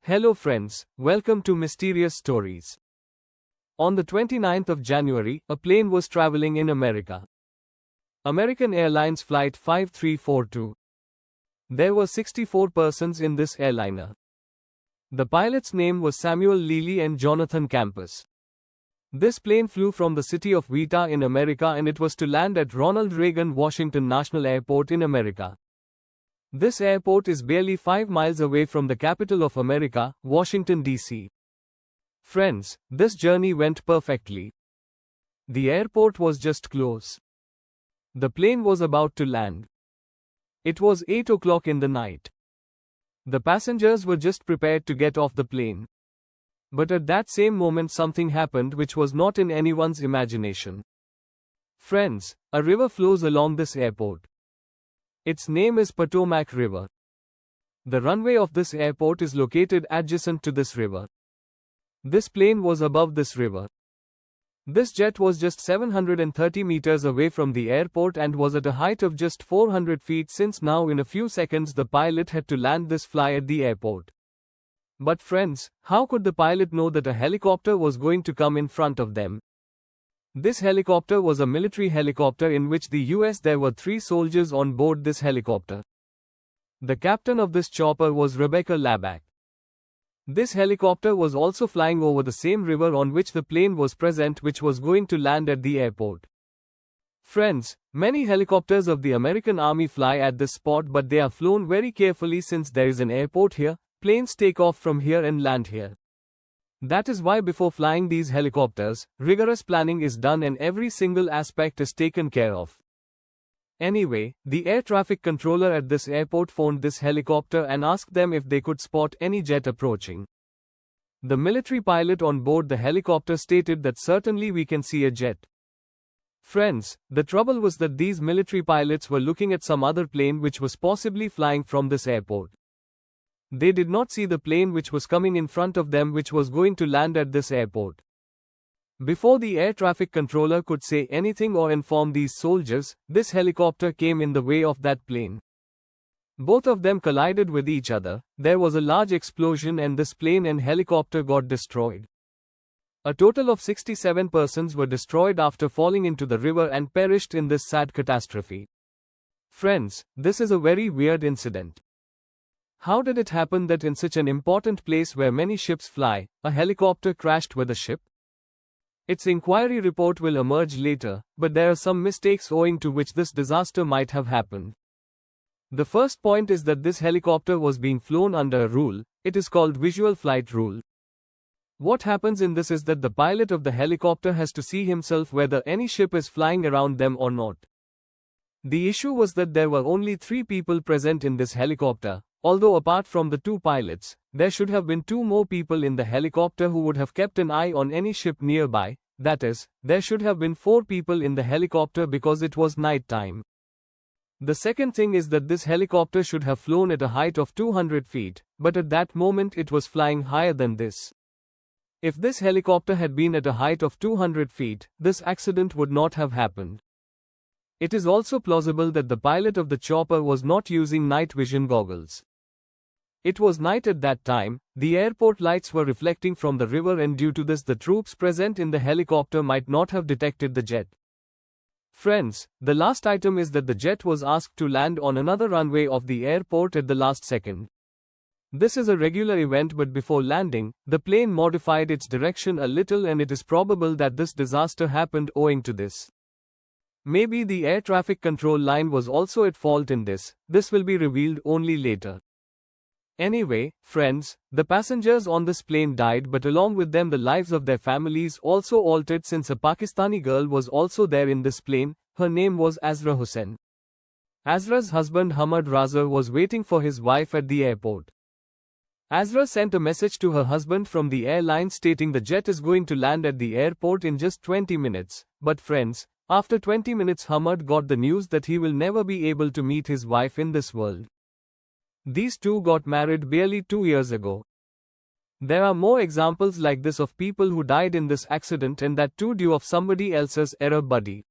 Hello friends, welcome to Mysterious Stories. On the 29th of January, a plane was traveling in America. American Airlines Flight 5342. There were 64 persons in this airliner. The pilot's name was Samuel Lely and Jonathan Campus. This plane flew from the city of Utah in America and it was to land at Ronald Reagan Washington National Airport in America. This airport is barely 5 miles away from the capital of America, Washington, D.C. Friends, this journey went perfectly. The airport was just close. The plane was about to land. It was 8 o'clock in the night. The passengers were just prepared to get off the plane. But at that same moment something happened which was not in anyone's imagination. Friends, a river flows along this airport. Its name is Potomac River. The runway of this airport is located adjacent to this river. This plane was above this river. This jet was just 730 meters away from the airport and was at a height of just 400 feet since now in a few seconds the pilot had to land this fly at the airport. But friends, how could the pilot know that a helicopter was going to come in front of them? This helicopter was a military helicopter in which the US there were 3 soldiers on board this helicopter. The captain of this chopper was Rebecca Laback. This helicopter was also flying over the same river on which the plane was present which was going to land at the airport. Friends, many helicopters of the American Army fly at this spot but they are flown very carefully since there is an airport here, planes take off from here and land here. That is why before flying these helicopters, rigorous planning is done and every single aspect is taken care of. Anyway, the air traffic controller at this airport phoned this helicopter and asked them if they could spot any jet approaching. The military pilot on board the helicopter stated that certainly we can see a jet. Friends, the trouble was that these military pilots were looking at some other plane which was possibly flying from this airport. They did not see the plane which was coming in front of them which was going to land at this airport. Before the air traffic controller could say anything or inform these soldiers, this helicopter came in the way of that plane. Both of them collided with each other, there was a large explosion and this plane and helicopter got destroyed. A total of 67 persons were destroyed after falling into the river and perished in this sad catastrophe. Friends, this is a very weird incident. How did it happen that in such an important place where many ships fly, a helicopter crashed with a ship? Its inquiry report will emerge later, but there are some mistakes owing to which this disaster might have happened. The first point is that this helicopter was being flown under a rule, it is called visual flight rule. What happens in this is that the pilot of the helicopter has to see himself whether any ship is flying around them or not. The issue was that there were only 3 people present in this helicopter. Although apart from the 2 pilots, there should have been 2 more people in the helicopter who would have kept an eye on any ship nearby, that is, there should have been 4 people in the helicopter because it was night time. The second thing is that this helicopter should have flown at a height of 200 feet, but at that moment it was flying higher than this. If this helicopter had been at a height of 200 feet, this accident would not have happened. It is also plausible that the pilot of the chopper was not using night vision goggles. It was night at that time, the airport lights were reflecting from the river and due to this the troops present in the helicopter might not have detected the jet. Friends, the last item is that the jet was asked to land on another runway of the airport at the last second. This is a regular event but before landing, the plane modified its direction a little and it is probable that this disaster happened owing to this. Maybe the air traffic control line was also at fault in this will be revealed only later. Anyway, friends, the passengers on this plane died but along with them the lives of their families also altered since a Pakistani girl was also there in this plane, her name was Azra Hussain. Azra's husband Hamad Raza was waiting for his wife at the airport. Azra sent a message to her husband from the airline stating the jet is going to land at the airport in just 20 minutes, but friends, after 20 minutes Hamad got the news that he will never be able to meet his wife in this world. These two got married barely 2 years ago. There are more examples like this of people who died in this accident and that too due of somebody else's error buddy.